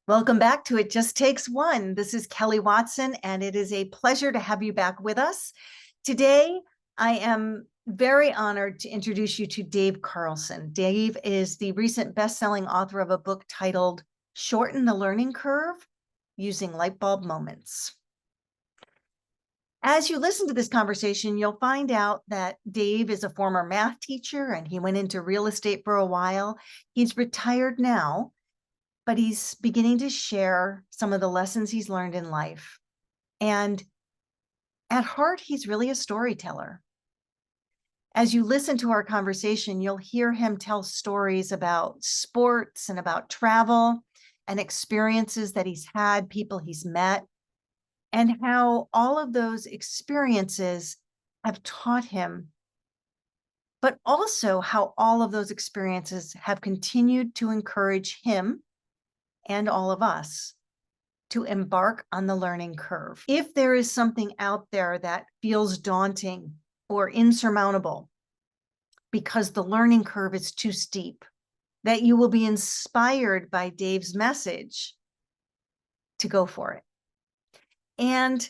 Welcome back to It Just Takes One. This is Kelly Watson, and it is a pleasure to have you back with us. Today, I am very honored to introduce you to Dave Carlson. Dave is the recent best-selling author of a book titled Shorten the Learning Curve Using Light Bulb Moments. As you listen to this conversation, you'll find out that Dave is a former math teacher and he went into real estate for a while. He's retired now, but he's beginning to share some of the lessons he's learned in life. And at heart, he's really a storyteller. As you listen to our conversation, you'll hear him tell stories about sports and about travel and experiences that he's had, people he's met, and how all of those experiences have taught him, but also how all of those experiences have continued to encourage him and all of us to embark on the learning curve. If there is something out there that feels daunting or insurmountable because the learning curve is too steep, that you will be inspired by Dave's message to go for it. And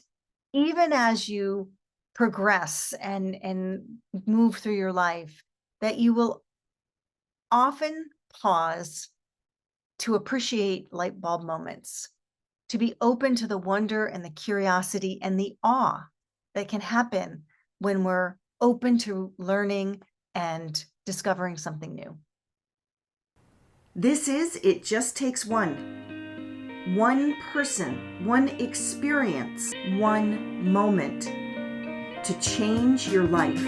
even as you progress and move through your life, that you will often pause to appreciate light bulb moments, to be open to the wonder and the curiosity and the awe that can happen when we're open to learning and discovering something new. This is It Just Takes One. One person, one experience, one moment to change your life.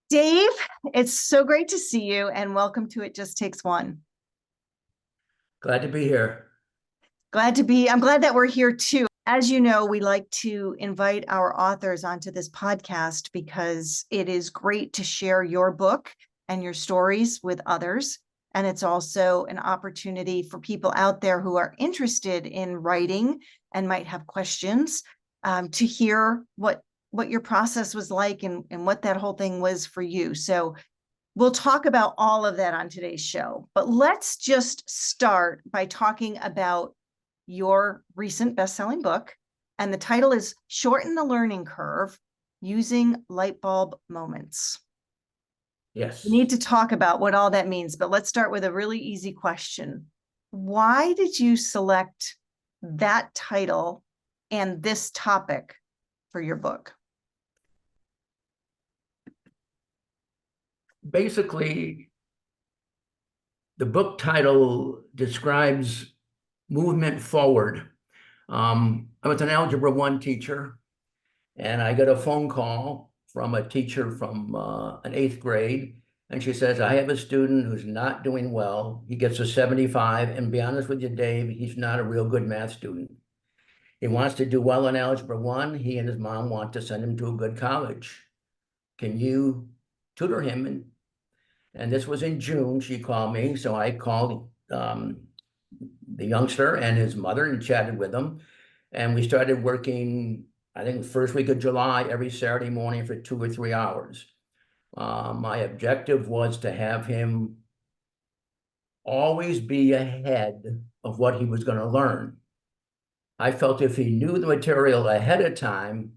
Dave, it's so great to see you, and welcome to It Just Takes One. Glad to be here. I'm glad that we're here too. As you know, we like to invite our authors onto this podcast because it is great to share your book and your stories with others. And it's also an opportunity for people out there who are interested in writing and might have questions to hear what your process was like and what that whole thing was for you. So we'll talk about all of that on today's show. But let's just start by talking about your recent best-selling book. And the title is Shorten the Learning Curve Using Light Bulb Moments. Yes. We need to talk about what all that means, but let's start with a really easy question. Why did you select that title and this topic for your book? Basically, the book title describes movement forward. I was an Algebra 1 teacher, and I got a phone call from a teacher from an 8th grade, and she says, I have a student who's not doing well. He gets a 75, and to be honest with you, Dave, he's not a real good math student. He wants to do well in Algebra 1. He and his mom want to send him to a good college. Can you tutor him? And this was in June. She called me, so I called the youngster and his mother and chatted with them. And we started working, I think, the first week of July, every Saturday morning for 2 or 3 hours. My objective was to have him always be ahead of what he was going to learn. I felt if he knew the material ahead of time,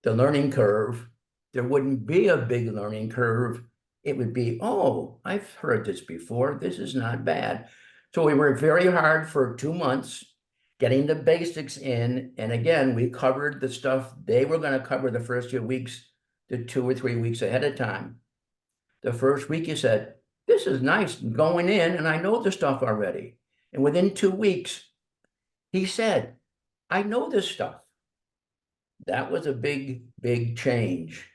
the learning curve, there wouldn't be a big learning curve. It would be, oh, I've heard this before. This is not bad. So we worked very hard for 2 months, getting the basics in. And again, we covered the stuff they were going to cover the first 2 weeks to 2 or 3 weeks ahead of time. The first week, he said, this is nice going in, and I know the stuff already. And within 2 weeks, he said, I know this stuff. That was a big, big change.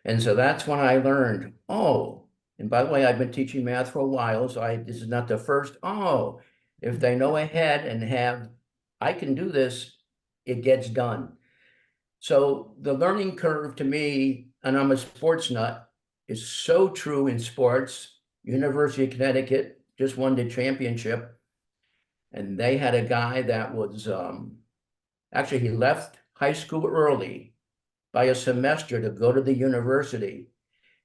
And so that's when I learned, oh, and by the way, I've been teaching math for a while, so this is not the first, oh, if they know ahead and have, I can do this, it gets done. So the learning curve to me, and I'm a sports nut, is so true in sports. University of Connecticut just won the championship, and they had a guy that was, actually he left high school early by a semester to go to the university.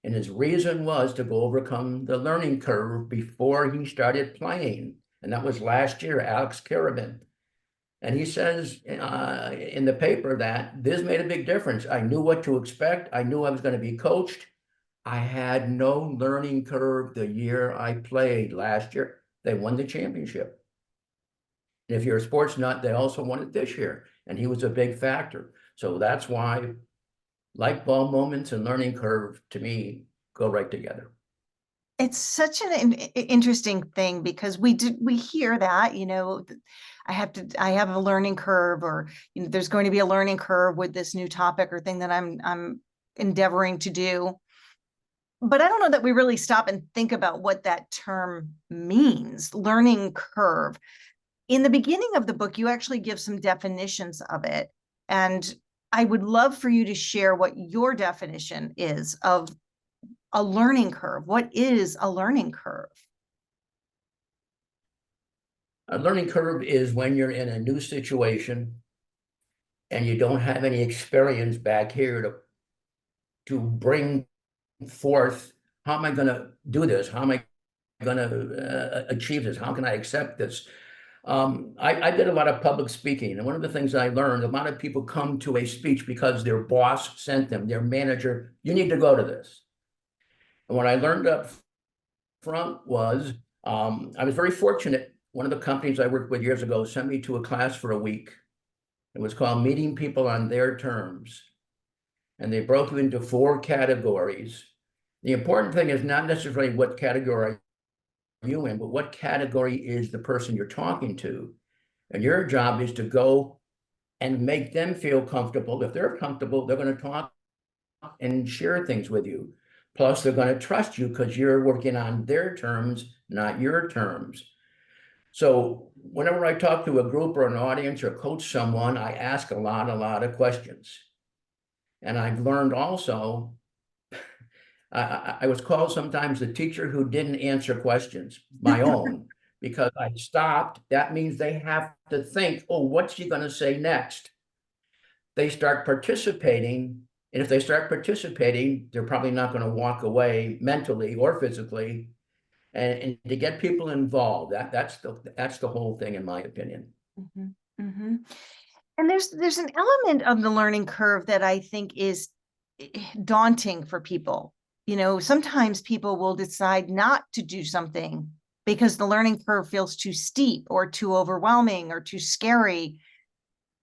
And his reason was to go overcome the learning curve before he started playing. And that was last year, Alex Carabin. And he says in the paper that this made a big difference. I knew what to expect. I knew I was going to be coached. I had no learning curve the year I played last year. They won the championship. And if you're a sports nut, they also won it this year. And he was a big factor. So that's why light bulb moments and learning curve, to me, go right together. It's such an interesting thing because we hear that, I have a learning curve, or there's going to be a learning curve with this new topic or thing that I'm endeavoring to do. But I don't know that we really stop and think about what that term means, learning curve. In the beginning of the book, you actually give some definitions of it. And I would love for you to share what your definition is of a learning curve. What is a learning curve? A learning curve is when you're in a new situation and you don't have any experience back here to bring forth, how am I going to do this? How am I going to achieve this? How can I accept this? I did a lot of public speaking, and one of the things I learned, a lot of people come to a speech because their boss sent them, their manager, you need to go to this. And what I learned up front was, I was very fortunate. One of the companies I worked with years ago sent me to a class for a week. It was called Meeting People on Their Terms. And they broke you into 4 categories. The important thing is not necessarily what category you in, but what category is the person you're talking to. And your job is to go and make them feel comfortable. If they're comfortable, they're going to talk and share things with you. Plus, they're going to trust you because you're working on their terms, not your terms. So whenever I talk to a group or an audience or coach someone, I ask a lot of questions. And I've learned also, I was called sometimes the teacher who didn't answer questions, my own, because I stopped. That means they have to think, oh, what's she going to say next? They start participating. And if they start participating, they're probably not going to walk away mentally or physically. And to get people involved, that's the whole thing, in my opinion. Mm-hmm. Mm-hmm. And there's an element of the learning curve that I think is daunting for people. Sometimes people will decide not to do something because the learning curve feels too steep or too overwhelming or too scary.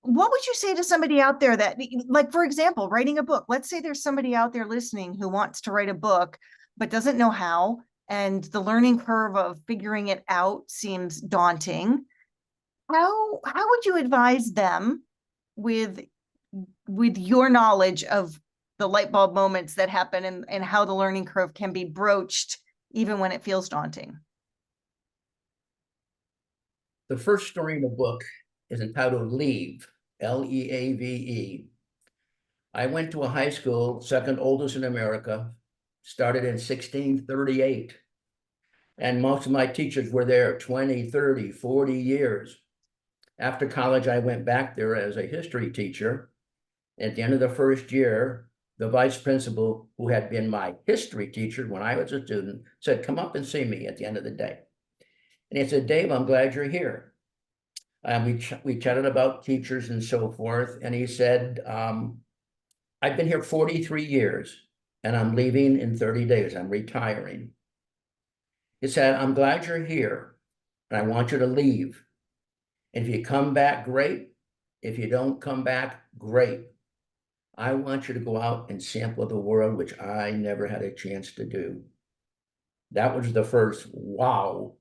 What would you say to somebody out there that, like, for example, writing a book? Let's say there's somebody out there listening who wants to write a book, but doesn't know how, and the learning curve of figuring it out seems daunting. How would you advise them with your knowledge of the light bulb moments that happen and how the learning curve can be broached even when it feels daunting? The first story in the book is entitled Leave, Leave. I went to a high school, second oldest in America, started in 1638. And most of my teachers were there 20, 30, 40 years. After college, I went back there as a history teacher. At the end of the first year, the vice principal, who had been my history teacher when I was a student, said, come up and see me at the end of the day. And he said, Dave, I'm glad you're here. We chatted about teachers and so forth. And he said, I've been here 43 years and I'm leaving in 30 days. I'm retiring. He said, I'm glad you're here and I want you to leave. And if you come back, great. If you don't come back, great. I want you to go out and sample the world, which I never had a chance to do. That was the first wow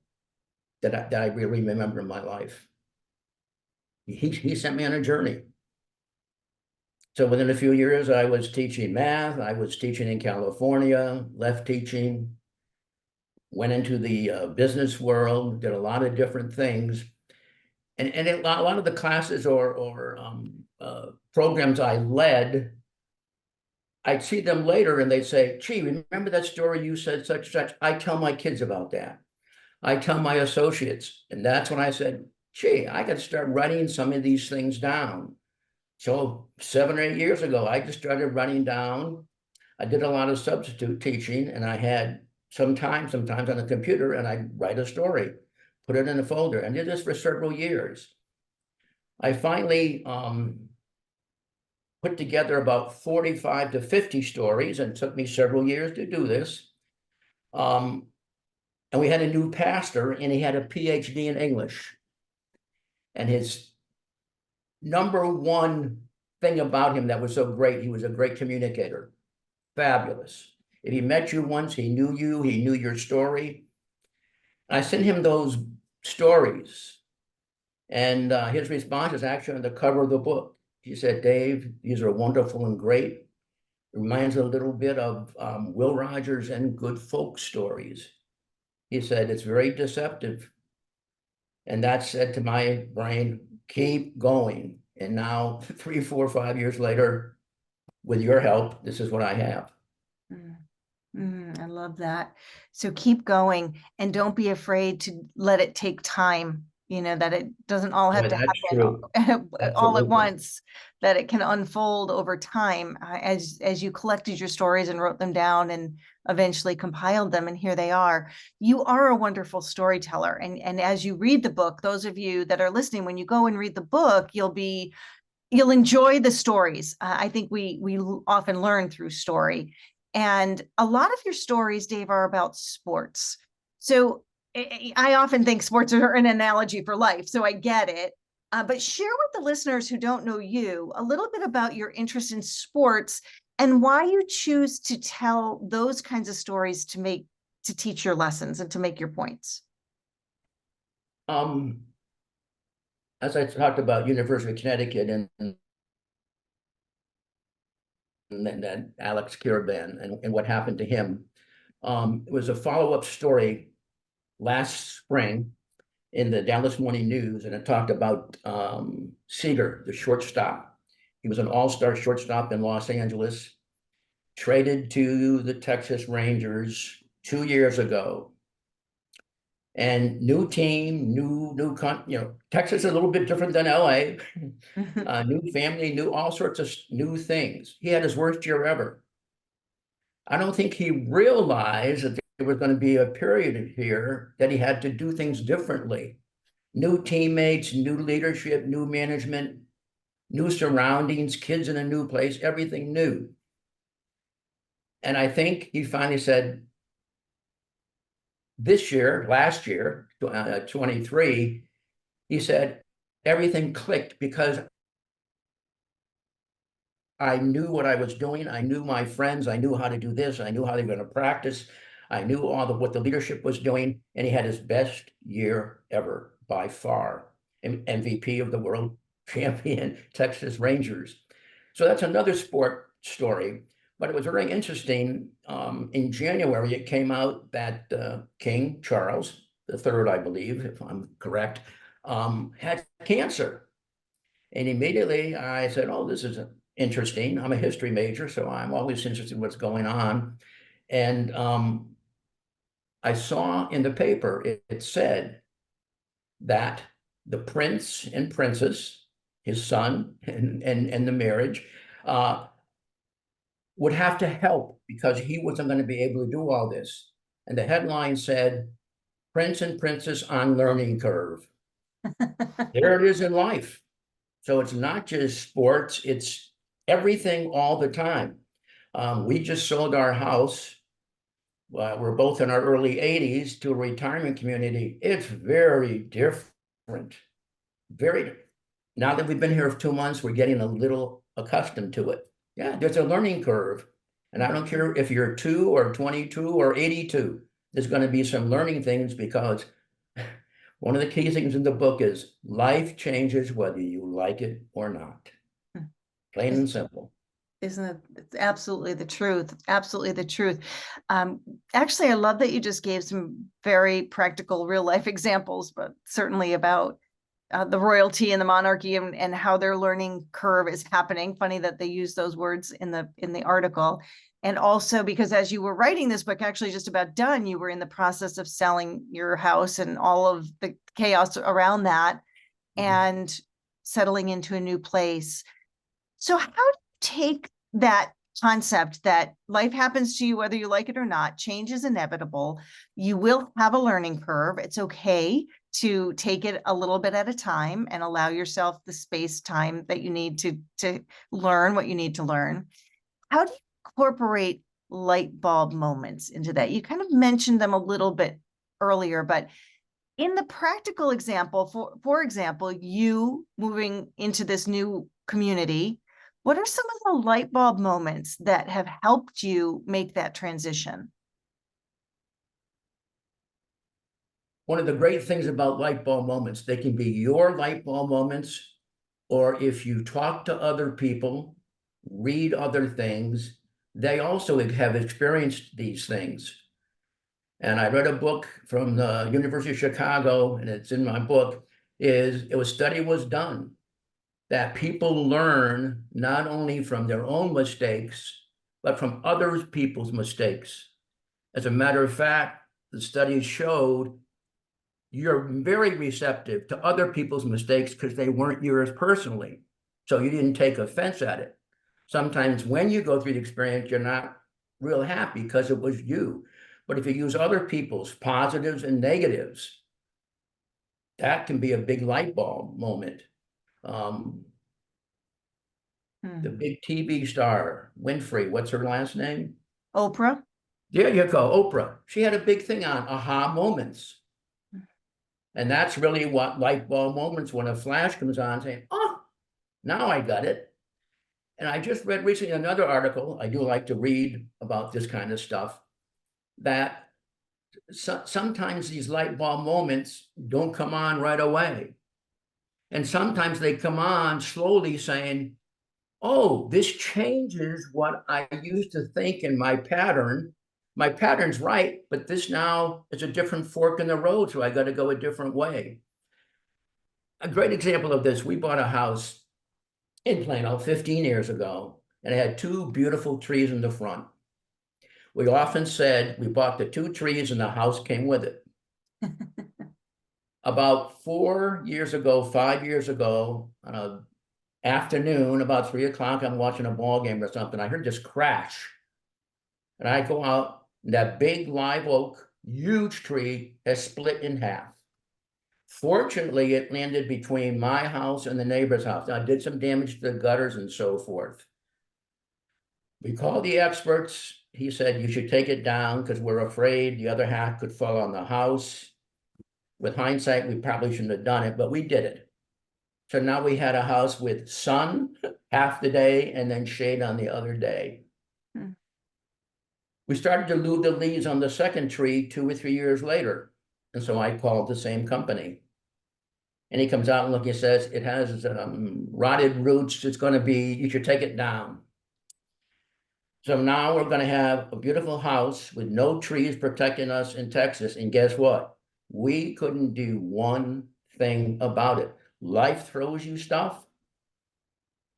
that I really remember in my life. He sent me on a journey. So within a few years, I was teaching math. I was teaching in California, left teaching, went into the business world, did a lot of different things. And a lot of the classes or programs I led, I'd see them later and they'd say, gee, remember that story you said such. I tell my kids about that. I tell my associates. And that's when I said, gee, I got to start writing some of these things down. So 7 or 8 years ago, I just started writing down I did a lot of substitute teaching, and I had sometimes on the computer, and I'd write a story, put it in a folder, and did this for several years. I finally put together about 45 to 50 stories, and it took me several years to do this. And we had a new pastor, and he had a PhD in English. And his number one thing about him that was so great, he was a great communicator. Fabulous. If he met you once, he knew you, he knew your story. I sent him those stories, and his response is actually on the cover of the book. He said, Dave, these are wonderful and great. It reminds a little bit of Will Rogers and Good Folk Stories. He said, it's very deceptive. And that said to my brain, keep going. And now 3, 4, 5 years later, with your help, this is what I have. I love that. So keep going and don't be afraid to let it take time, that it doesn't all have to happen all at once, that it can unfold over time as you collected your stories and wrote them down and eventually compiled them, and here they are. You are a wonderful storyteller. And as you read the book, those of you that are listening, when you go and read the book, you'll enjoy the stories. I think we often learn through story. And a lot of your stories, Dave, are about sports. So I often think sports are an analogy for life, so I get it. But share with the listeners who don't know you a little bit about your interest in sports and why you choose to tell those kinds of stories to teach your lessons and to make your points. As I talked about University of Connecticut and then Alex Kirban and what happened to him. It was a follow-up story last spring in the Dallas Morning News, and it talked about Seager, the shortstop. He was an all-star shortstop in Los Angeles, traded to the Texas Rangers 2 years ago. And new team, Texas is a little bit different than LA. New family, all sorts of new things. He had his worst year ever. I don't think he realized that there was going to be a period here that he had to do things differently. New teammates, new leadership, new management, new surroundings, kids in a new place, everything new. And I think he finally said, last year, 23, he said, everything clicked because I knew what I was doing. I knew my friends. I knew how to do this. I knew how they were going to practice. I knew what the leadership was doing. And he had his best year ever by far. MVP of the world champion, Texas Rangers. So that's another sport story. But it was very interesting. In January, it came out that King Charles III, I believe, if I'm correct, had cancer. And immediately I said, oh, this is interesting. I'm a history major, so I'm always interested in what's going on. And I saw in the paper, it said that the prince and princess, his son, and the marriage, would have to help because he wasn't going to be able to do all this. And the headline said, Prince and Princess on learning curve. There it is in life. So it's not just sports, it's everything all the time. We just sold our house. We're both in our early 80s to a retirement community. It's very different. Now that we've been here for 2 months, we're getting a little accustomed to it. Yeah, there's a learning curve. And I don't care if you're 2 or 22 or 82, there's going to be some learning things because one of the key things in the book is life changes whether you like it or not. Plain and simple. Isn't it? It's absolutely the truth. Absolutely the truth. Actually, I love that you just gave some very practical real life examples, but certainly about the royalty and the monarchy and how their learning curve is happening. Funny that they use those words in the article. And also because as you were writing this book, actually just about done, you were in the process of selling your house and all of the chaos around that and settling into a new place. So how do you take that concept that life happens to you whether you like it or not. Change is inevitable. You will have a learning curve. It's okay to take it a little bit at a time and allow yourself the space time that you need to learn what you need to learn. How do you incorporate light bulb moments into that? You kind of mentioned them a little bit earlier, but in the practical example, for example, you moving into this new community, what are some of the light bulb moments that have helped you make that transition? One of the great things about light bulb moments, they can be your light bulb moments, or if you talk to other people, read other things, they also have experienced these things. And I read a book from the University of Chicago, and it's in my book, study was done that people learn not only from their own mistakes, but from other people's mistakes. As a matter of fact, the studies showed you're very receptive to other people's mistakes because they weren't yours personally. So you didn't take offense at it. Sometimes when you go through the experience, you're not real happy because it was you. But if you use other people's positives and negatives, that can be a big light bulb moment. The big TV star, Winfrey, what's her last name? Oprah? There you go, Oprah. She had a big thing on aha moments. And that's really what light bulb moments, when a flash comes on, saying, oh, now I got it. And I just read recently another article, I do like to read about this kind of stuff, that sometimes these light bulb moments don't come on right away. And sometimes they come on slowly saying, oh, this changes what I used to think in my pattern. My pattern's right, but this now is a different fork in the road, so I got to go a different way. A great example of this, we bought a house in Plano 15 years ago, and it had two beautiful trees in the front. We often said we bought the two trees and the house came with it. About 4 years ago, 5 years ago, on an afternoon, about 3 o'clock, I'm watching a ball game or something, I heard this crash. And I go out, and that big live oak, huge tree, has split in half. Fortunately, it landed between my house and the neighbor's house. Now, it did some damage to the gutters and so forth. We called the experts. He said, you should take it down because we're afraid the other half could fall on the house. With hindsight, we probably shouldn't have done it, but we did it. So now we had a house with sun half the day and then shade on the other day. We started to lose the leaves on the second tree 2 or 3 years later. And so I called the same company. And he comes out and he says, it has rotted roots. It's going to be, you should take it down. So now we're going to have a beautiful house with no trees protecting us in Texas. And guess what? We couldn't do one thing about it. Life throws you stuff,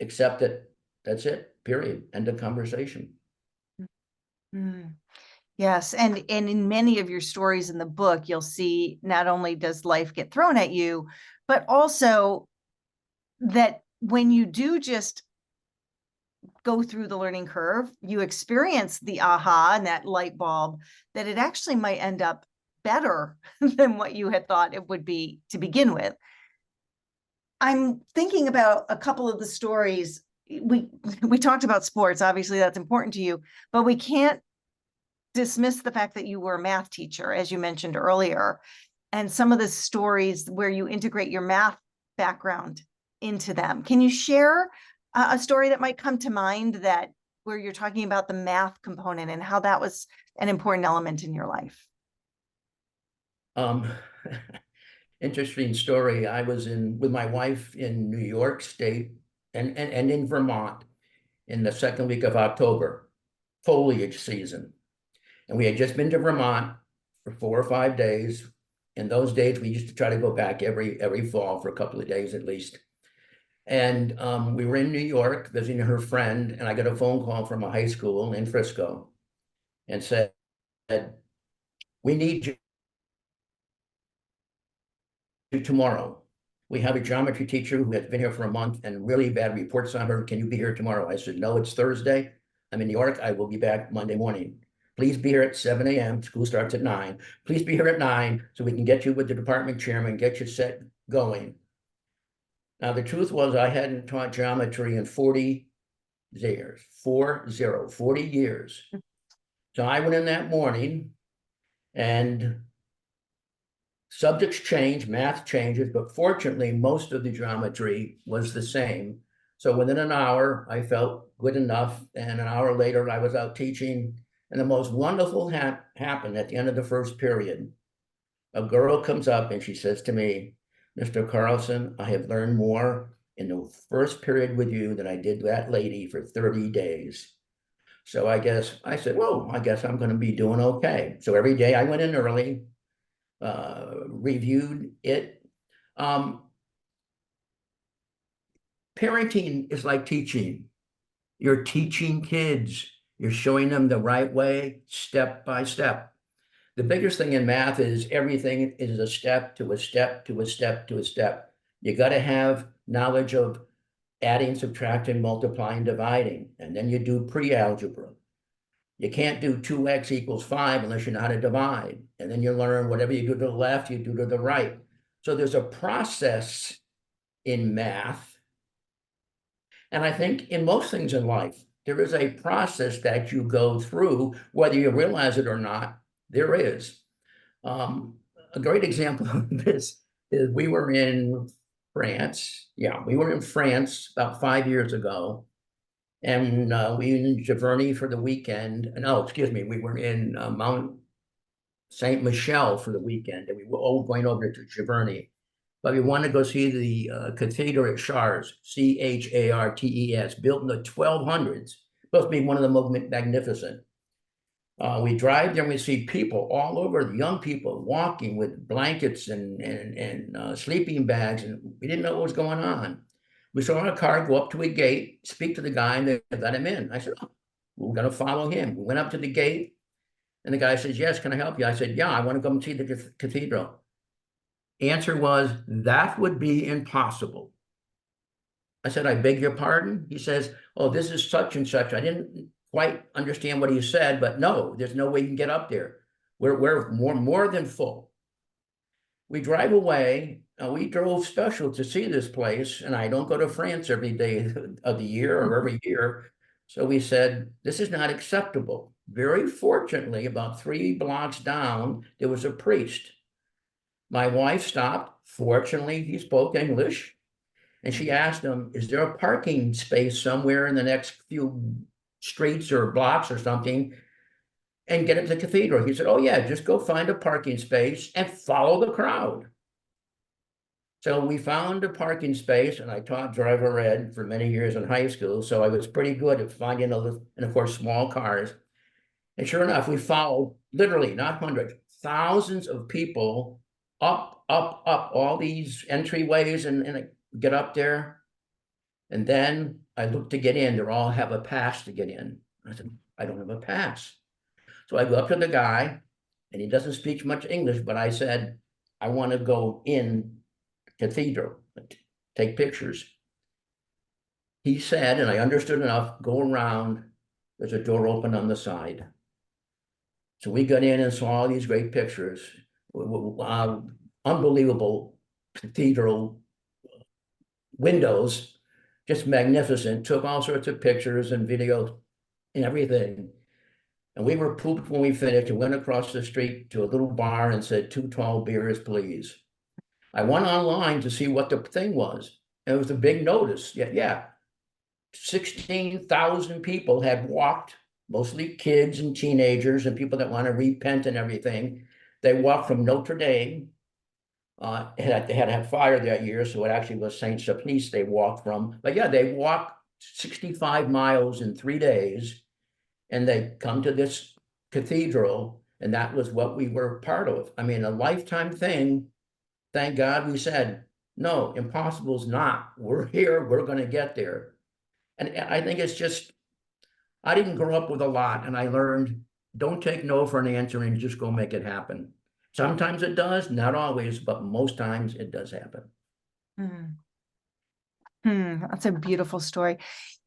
accept it. That's it, period. End of conversation. Yes. And in many of your stories in the book, you'll see not only does life get thrown at you, but also that when you do just go through the learning curve, you experience the aha and that light bulb, that it actually might end up better than what you had thought it would be to begin with. I'm thinking about a couple of the stories. We talked about sports, obviously that's important to you, but we can't dismiss the fact that you were a math teacher, as you mentioned earlier, and some of the stories where you integrate your math background into them. Can you share a story that might come to mind that where you're talking about the math component and how that was an important element in your life? Interesting story. I was with my wife in New York State and in Vermont in the second week of October, foliage season. And we had just been to Vermont for 4 or 5 days. In those days, we used to try to go back every fall for a couple of days at least. And we were in New York visiting her friend, and I got a phone call from a high school in Frisco and said, we need you tomorrow. We have a geometry teacher who has been here for a month and really bad reports on her. Can you be here tomorrow? I said, no, it's Thursday. I'm in New York. I will be back Monday morning. Please be here at 7 a.m. School starts at 9. Please be here at 9 so we can get you with the department chairman, get you set going. Now, the truth was I hadn't taught geometry in 40 years, 40 years. So I went in that morning and subjects change, math changes, but fortunately, most of the geometry was the same. So within an hour, I felt good enough. And an hour later, I was out teaching. And the most wonderful happened at the end of the first period. A girl comes up and she says to me, Mr. Carlson, I have learned more in the first period with you than I did that lady for 30 days. So I said, well, I guess I'm going to be doing okay. So every day I went in early, reviewed it. Parenting is like teaching. You're teaching kids. You're showing them the right way, step by step. The biggest thing in math is everything is a step to a step to a step to a step. You got to have knowledge of adding, subtracting, multiplying, dividing, and then you do pre-algebra. You can't do 2x equals 5 unless you know how to divide. And then you learn whatever you do to the left, you do to the right. So there's a process in math. And I think in most things in life, there is a process that you go through, whether you realize it or not, there is. A great example of this is we were in France. Yeah, we were in France about 5 years ago. And we were in Giverny for the weekend. No, excuse me, we were in Mount Saint Michel for the weekend, and we were all going over to Giverny. But we wanted to go see the cathedral at Chartres, Chartes, built in the 1200s. Supposed to be one of the most magnificent. We drive there and we see people all over, young people walking with blankets and sleeping bags, and we didn't know what was going on. We saw a car go up to a gate, speak to the guy, and they let him in. I said, oh, we're going to follow him. We went up to the gate, and the guy says, yes, can I help you? I said, yeah, I want to come see the cathedral. Answer was, that would be impossible. I said, I beg your pardon? He says, oh, this is such and such. I didn't quite understand what he said, but no, there's no way you can get up there. We're more than full. We drive away. We drove special to see this place, and I don't go to France every day of the year or every year. So we said, this is not acceptable. Very fortunately, about 3 blocks down, there was a priest. My wife stopped. Fortunately, he spoke English. And she asked him, is there a parking space somewhere in the next few streets or blocks or something, and get it to the cathedral? He said, oh yeah, just go find a parking space and follow the crowd. So we found a parking space, and I taught driver ed for many years in high school, so I was pretty good at finding and of course, small cars. And sure enough, we followed literally, not hundreds, thousands of people up all these entryways and get up there. And then I looked to get in. They all have a pass to get in. I said, I don't have a pass. So I go up to the guy, and he doesn't speak much English, but I said, I want to go in cathedral, take pictures. He said, and I understood enough, go around, there's a door open on the side. So we got in and saw all these great pictures, unbelievable cathedral windows, just magnificent, took all sorts of pictures and videos and everything. And we were pooped when we finished and went across the street to a little bar and said, 2 tall beers, please. I went online to see what the thing was. And it was a big notice. Yeah. 16,000 people had walked, mostly kids and teenagers and people that want to repent and everything. They walked from Notre Dame. They had fire that year, so it actually was Saint Sulpice they walked from. But yeah, they walked 65 miles in 3 days, and they come to this cathedral, and that was what we were part of. I mean, a lifetime thing. Thank God we said, no, impossible's not. We're here, we're going to get there. And I think it's just, I didn't grow up with a lot, and I learned, don't take no for an answer and just go make it happen. Sometimes it does, not always, but most times it does happen. Mm. That's a beautiful story.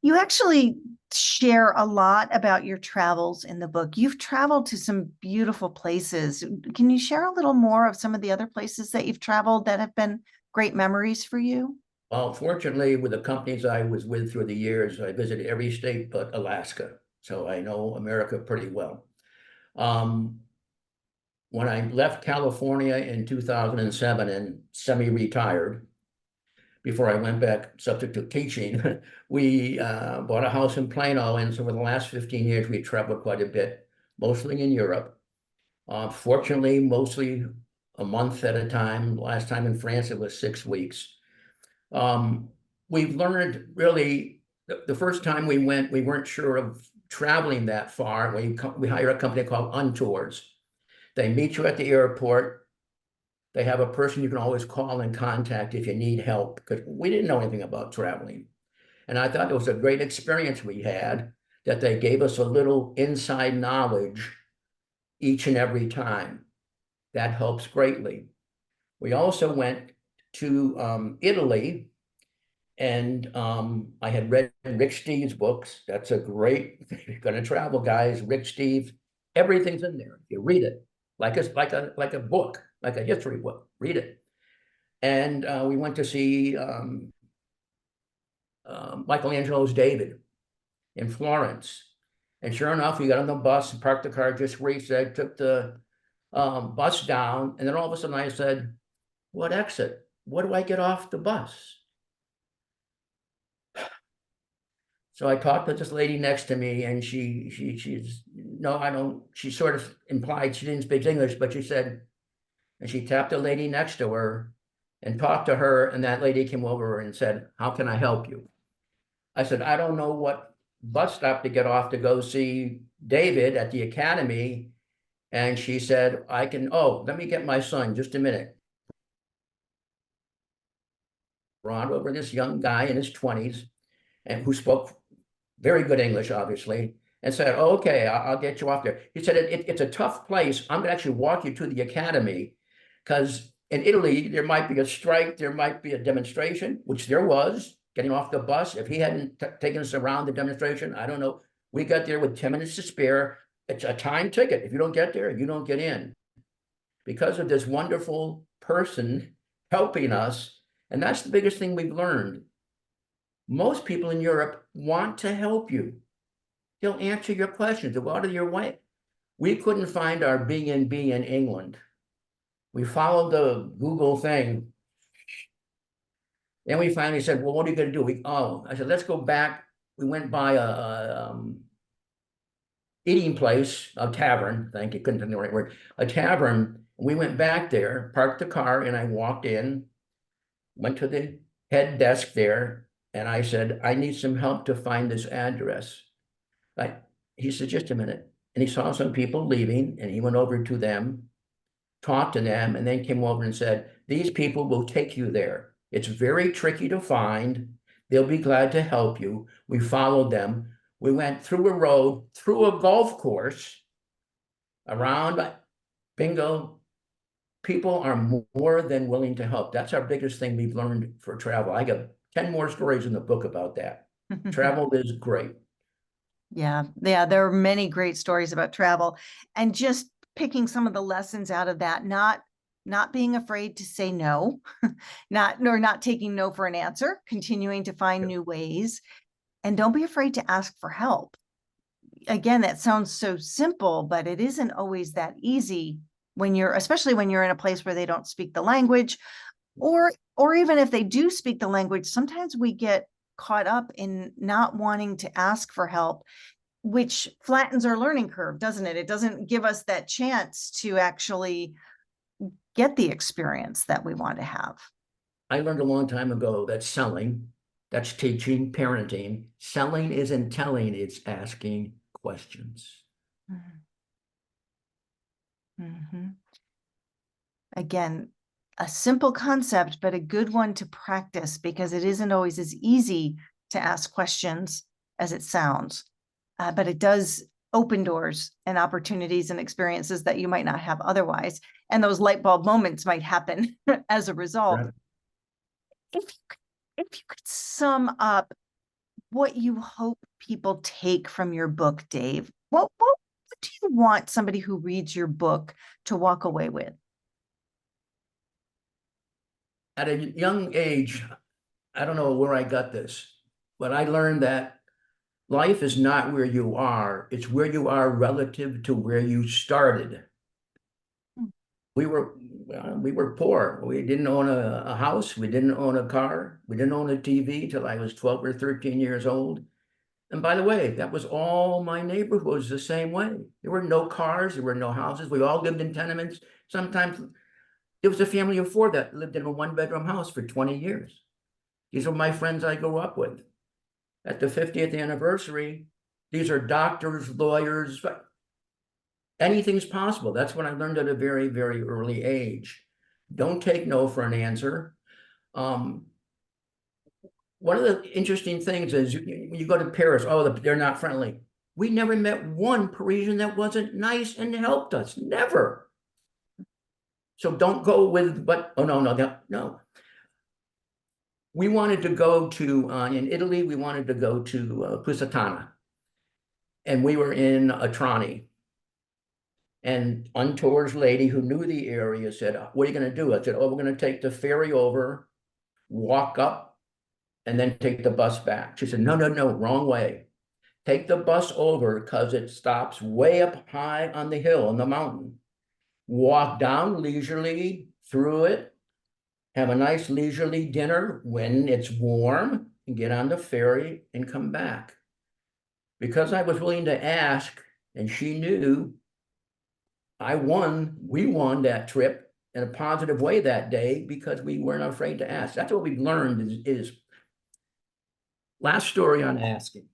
You actually share a lot about your travels in the book. You've traveled to some beautiful places. Can you share a little more of some of the other places that you've traveled that have been great memories for you? Well, fortunately, with the companies I was with through the years, I visited every state but Alaska. So I know America pretty well. Um, when I left California in 2007 and semi-retired, before I went back subject to teaching, we bought a house in Plano. And so for the last 15 years, we traveled quite a bit, mostly in Europe. Fortunately, mostly a month at a time. Last time in France, it was 6 weeks. Um, we've learned really, the first time we went, we weren't sure of traveling that far. We hire a company called Untours. They meet you at the airport. They have a person you can always call and contact if you need help, because we didn't know anything about traveling. And I thought it was a great experience we had, that they gave us a little inside knowledge each and every time. That helps greatly. We also went to Italy, and I had read Rick Steves' books. That's a great, if you're going to travel, guys, Rick Steves, everything's in there. You read it like a book, like a history book. Read it. And we went to see Michelangelo's David in Florence. And sure enough, we got on the bus and parked the car just where he said, took the bus down. And then all of a sudden I said, what exit? What do I get off the bus? So I talked to this lady next to me, and she's, no, I don't, she sort of implied she didn't speak English, but she said, and she tapped the lady next to her and talked to her, and that lady came over and said, how can I help you? I said, I don't know what bus stop to get off to go see David at the academy. And she said, let me get my son, just a minute. Brought over this young guy in his 20s, and who spoke very good English, obviously, and said, oh, okay, I'll get you off there. He said, it's a tough place. I'm gonna actually walk you to the academy, because in Italy, there might be a strike, there might be a demonstration, which there was, getting off the bus. If he hadn't taken us around the demonstration, I don't know. We got there with 10 minutes to spare. It's a time ticket. If you don't get there, you don't get in. Because of this wonderful person helping us, and that's the biggest thing we've learned. Most people in Europe want to help you. They'll answer your questions. They'll go out of your way. We couldn't find our B&B in England. We followed the Google thing. Then we finally said, well, what are you going to do? I said, let's go back. We went by a eating place, a tavern. Thank you, couldn't think of the right word. A tavern. We went back there, parked the car, and I walked in, went to the head desk there, and I said, I need some help to find this address. He said, just a minute. And he saw some people leaving, and he went over to them, talked to them, and then came over and said, these people will take you there. It's very tricky to find. They'll be glad to help you. We followed them. We went through a road, through a golf course, around, bingo. People are more than willing to help. That's our biggest thing we've learned for travel. I got 10 more stories in the book about that. Travel is great. Yeah, there are many great stories about travel, and just picking some of the lessons out of that, not being afraid to say no, not taking no for an answer, continuing to find new ways, and don't be afraid to ask for help. Again, that sounds so simple, but it isn't always that easy especially when you're in a place where they don't speak the language, or even if they do speak the language, sometimes we get caught up in not wanting to ask for help, which flattens our learning curve, doesn't it? It doesn't give us that chance to actually get the experience that we want to have. I learned a long time ago that selling, that's teaching, parenting. Selling isn't telling, it's asking questions. Mm-hmm. Again, a simple concept, but a good one to practice, because it isn't always as easy to ask questions as it sounds. But it does open doors and opportunities and experiences that you might not have otherwise. And those light bulb moments might happen as a result. Right. If if you could sum up what you hope people take from your book, Dave, what do you want somebody who reads your book to walk away with? At a young age, I don't know where I got this, but I learned that life is not where you are, it's where you are relative to where you started. Hmm. We were poor. We didn't own a house. We didn't own a car. We didn't own a TV till I was 12 or 13 years old. And by the way, that was all my neighborhood was the same way. There were no cars. There were no houses. We all lived in tenements. Sometimes there was a family of four that lived in a one-bedroom house for 20 years. These are my friends I grew up with. At the 50th anniversary, these are doctors, lawyers, anything's possible. That's what I learned at a very, very early age. Don't take no for an answer. One of the interesting things is when you go to Paris, oh, they're not friendly. We never met one Parisian that wasn't nice and helped us. Never. So don't go with what, oh, no. We wanted to go to, in Italy, we wanted to go to Pusatana. And we were in Trani. And untours lady who knew the area said, what are you going to do? I said, oh, we're going to take the ferry over, walk up, and then take the bus back. She said, no, wrong way. Take the bus over because it stops way up high on the hill on the mountain. Walk down leisurely through it, have a nice leisurely dinner when it's warm, and get on the ferry and come back. Because I was willing to ask, and she knew, we won that trip in a positive way that day because we weren't afraid to ask. That's what we've learned is last story on asking.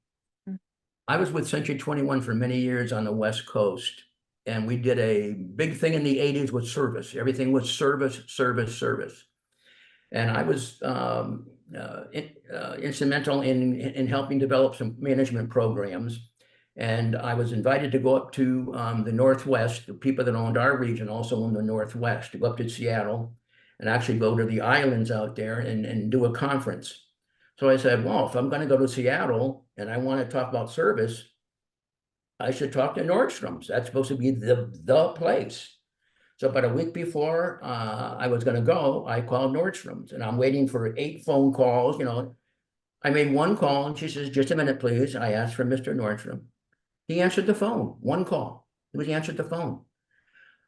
I was with Century 21 for many years on the West Coast, and we did a big thing in the 80s with service. Everything was service. And I was instrumental in helping develop some management programs. And I was invited to go up to the Northwest. The people that owned our region also owned the Northwest, to go up to Seattle and actually go to the islands out there and do a conference. So I said, well, if I'm going to go to Seattle and I want to talk about service, I should talk to Nordstrom's. That's supposed to be the place. So about a week before I was going to go, I called Nordstrom's, and I'm waiting for 8 phone calls. You know, I made one call, and she says, just a minute, please. I asked for Mr. Nordstrom. He answered the phone, one call. He answered the phone.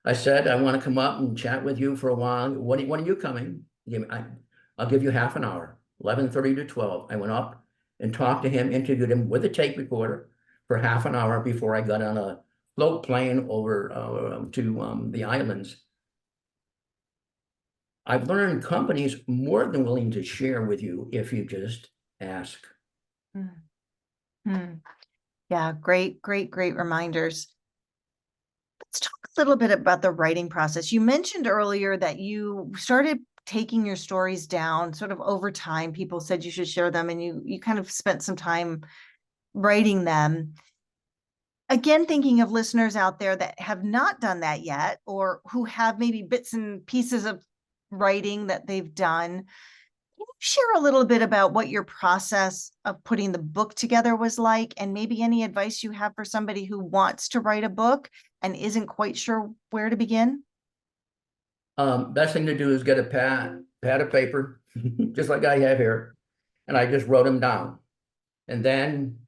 I said, I want to come up and chat with you for a while. When are you coming? I'll give you half an hour, 11:30 to 12. I went up and talked to him, interviewed him with a tape recorder for half an hour before I got on a float plane over to the islands. I've learned companies more than willing to share with you if you just ask. Mm-hmm. Yeah, great reminders. Let's talk a little bit about the writing process. You mentioned earlier that you started taking your stories down sort of over time. People said you should share them, and you kind of spent some time writing them. Again, thinking of listeners out there that have not done that yet, or who have maybe bits and pieces of writing that they've done. Can you share a little bit about what your process of putting the book together was like, and maybe any advice you have for somebody who wants to write a book and isn't quite sure where to begin? Best thing to do is get a pad of paper, just like I have here, and I just wrote them down. And then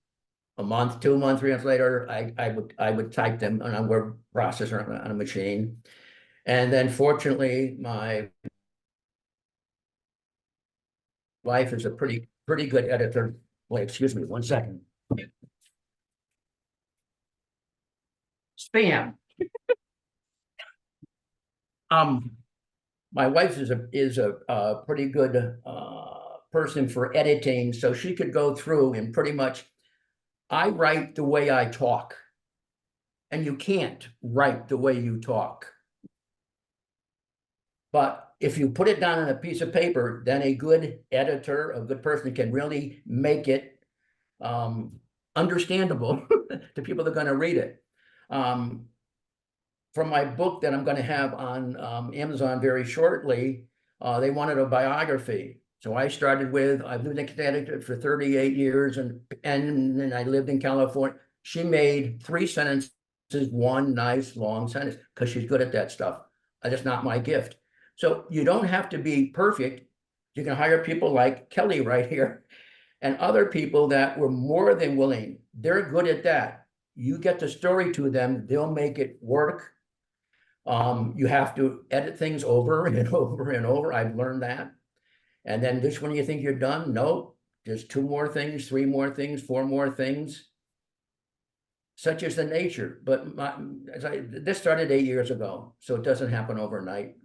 a month, 2 months, 3 months later, I would type them on a word processor on a machine. And then fortunately, my wife is a pretty good editor. Wait, excuse me, 1 second. Spam. My wife is a pretty good person for editing, so she could go through and pretty much. I write the way I talk, and you can't write the way you talk. But if you put it down on a piece of paper, then a good editor, a good person can really make it understandable to people that are going to read it. For my book that I'm going to have on Amazon very shortly, they wanted a biography. So I started with, I've lived in Connecticut for 38 years and then I lived in California. She made 3 sentences, one nice long sentence, because she's good at that stuff. That's not my gift. So you don't have to be perfect. You can hire people like Kelly right here and other people that were more than willing. They're good at that. You get the story to them, they'll make it work. You have to edit things over and over and over. I've learned that. And then just when you think you're done, no, there's 2 more things, 3 more things, 4 more things. Such is the nature. But this started 8 years ago, so it doesn't happen overnight.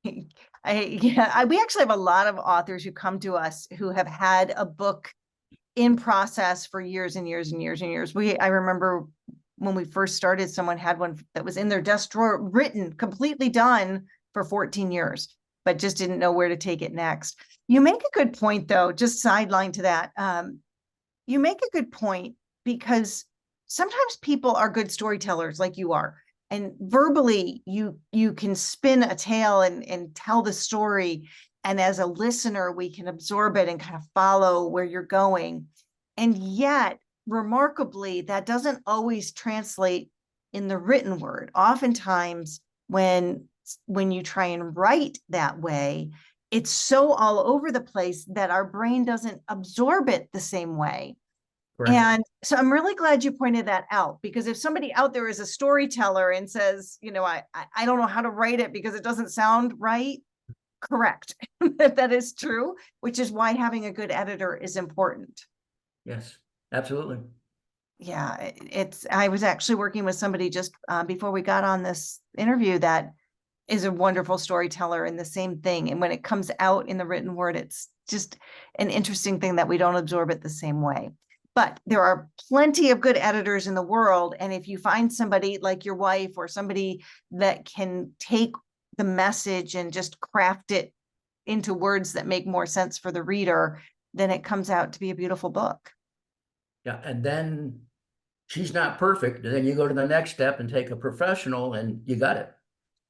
We actually have a lot of authors who come to us who have had a book in process for years and years and years and years. I remember when we first started, someone had one that was in their desk drawer, written, completely done for 14 years, but just didn't know where to take it next. You make a good point, though, just sideline to that. You make a good point, because sometimes people are good storytellers like you are. And verbally, you can spin a tale and tell the story. And as a listener, we can absorb it and kind of follow where you're going. And yet, remarkably, that doesn't always translate in the written word. Oftentimes, when you try and write that way, it's so all over the place that our brain doesn't absorb it the same way. Correct. And so I'm really glad you pointed that out, because if somebody out there is a storyteller and says, I don't know how to write it because it doesn't sound right, correct. That is true, which is why having a good editor is important. Yes, absolutely. Yeah, I was actually working with somebody just before we got on this interview that is a wonderful storyteller, and the same thing. And when it comes out in the written word, it's just an interesting thing that we don't absorb it the same way. But there are plenty of good editors in the world. And if you find somebody like your wife or somebody that can take the message and just craft it into words that make more sense for the reader, then it comes out to be a beautiful book. Yeah, and then she's not perfect. And then you go to the next step and take a professional and you got it.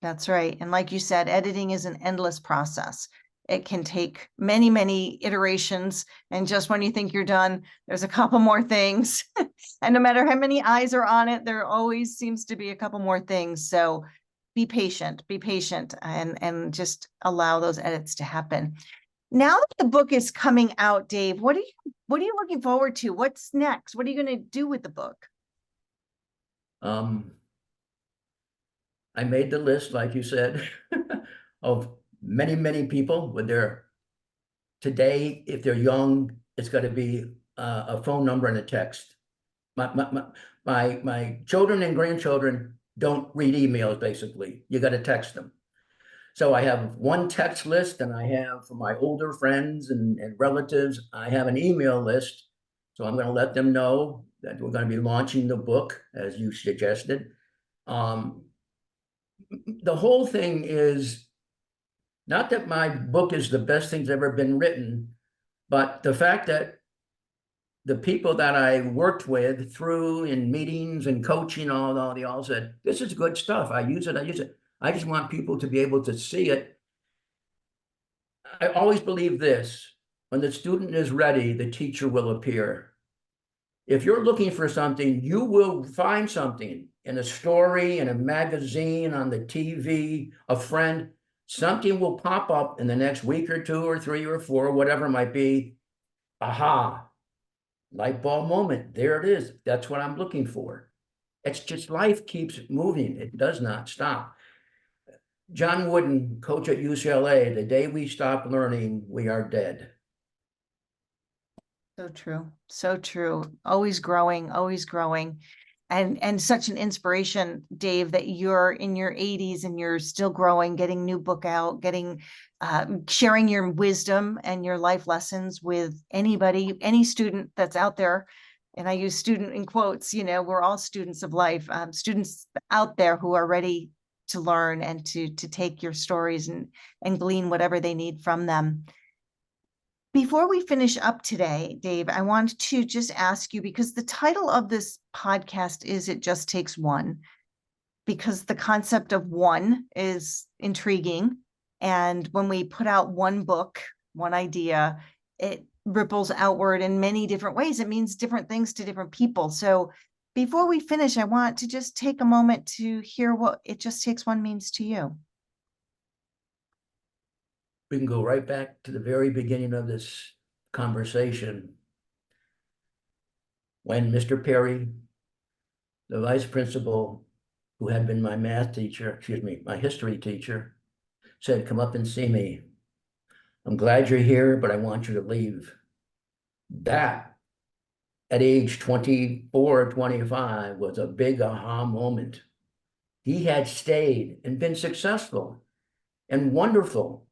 That's right. And like you said, editing is an endless process. It can take many, many iterations. And just when you think you're done, there's a couple more things. And no matter how many eyes are on it, there always seems to be a couple more things. So be patient, and just allow those edits to happen. Now that the book is coming out, Dave, what are you looking forward to? What's next? What are you going to do with the book? I made the list, like you said, of many, many people with today, if they're young, it's got to be a phone number and a text. My children and grandchildren don't read emails, basically. You got to text them. So I have one text list, and I have, for my older friends and relatives, I have an email list. So I'm going to let them know that we're going to be launching the book, as you suggested. The whole thing is not that my book is the best thing that's ever been written, but the fact that the people that I worked with through in meetings and coaching, they all said, this is good stuff. I use it. I just want people to be able to see it. I always believe this: when the student is ready, the teacher will appear. If you're looking for something, you will find something in a story, in a magazine, on the TV, a friend. Something will pop up in the next week or 2 or 3 or 4, whatever it might be. Aha, light bulb moment. There it is. That's what I'm looking for. It's just life keeps moving. It does not stop. John Wooden, coach at UCLA, the day we stop learning, we are dead. So true. So true. Always growing, always growing. And such an inspiration, Dave, that you're in your 80s and you're still growing, getting new book out, sharing your wisdom and your life lessons with anybody, any student that's out there. And I use student in quotes, we're all students of life, students out there who are ready to learn and to take your stories and glean whatever they need from them. Before we finish up today, Dave, I want to just ask you, because the title of this podcast is It Just Takes One, because the concept of one is intriguing. And when we put out one book, one idea, it ripples outward in many different ways. It means different things to different people. So before we finish, I want to just take a moment to hear what It Just Takes One means to you. We can go right back to the very beginning of this conversation when Mr. Perry, the vice principal, who had been my math teacher, my history teacher, said, "Come up and see me. I'm glad you're here, but I want you to leave." That, at age 24 or 25, was a big aha moment. He had stayed and been successful and wonderful,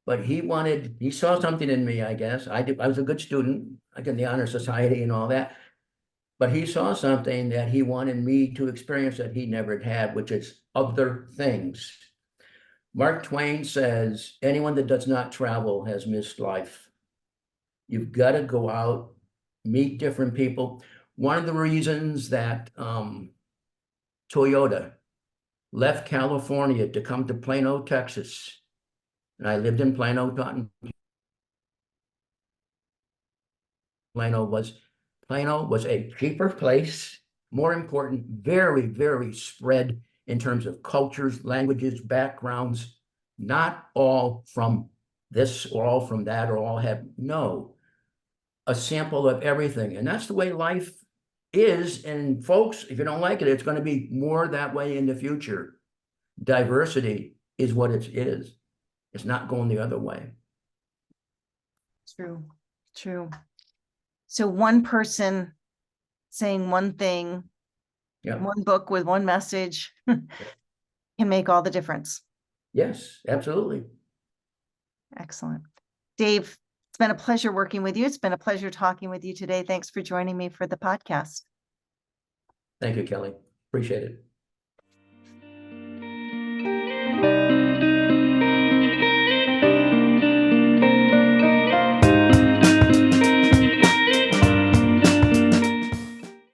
but he saw something in me, I guess. I was a good student, I got the honor society and all that, but he saw something that he wanted me to experience that he never had, which is other things. Mark Twain says, anyone that does not travel has missed life. You've got to go out, meet different people. One of the reasons that Toyota left California to come to Plano, Texas, and I lived in Plano, Taunton. Plano was a cheaper place, more important, very, very spread in terms of cultures, languages, backgrounds, not all from this or all from that or all have, no, a sample of everything. And that's the way life is. And folks, if you don't like it, it's going to be more that way in the future. Diversity is what it is. It's not going the other way. True, true. So one person saying one thing, Yeah. one book with one message can make all the difference. Yes, absolutely. Excellent. Dave, it's been a pleasure working with you. It's been a pleasure talking with you today. Thanks for joining me for the podcast. Thank you, Kelly. Appreciate it.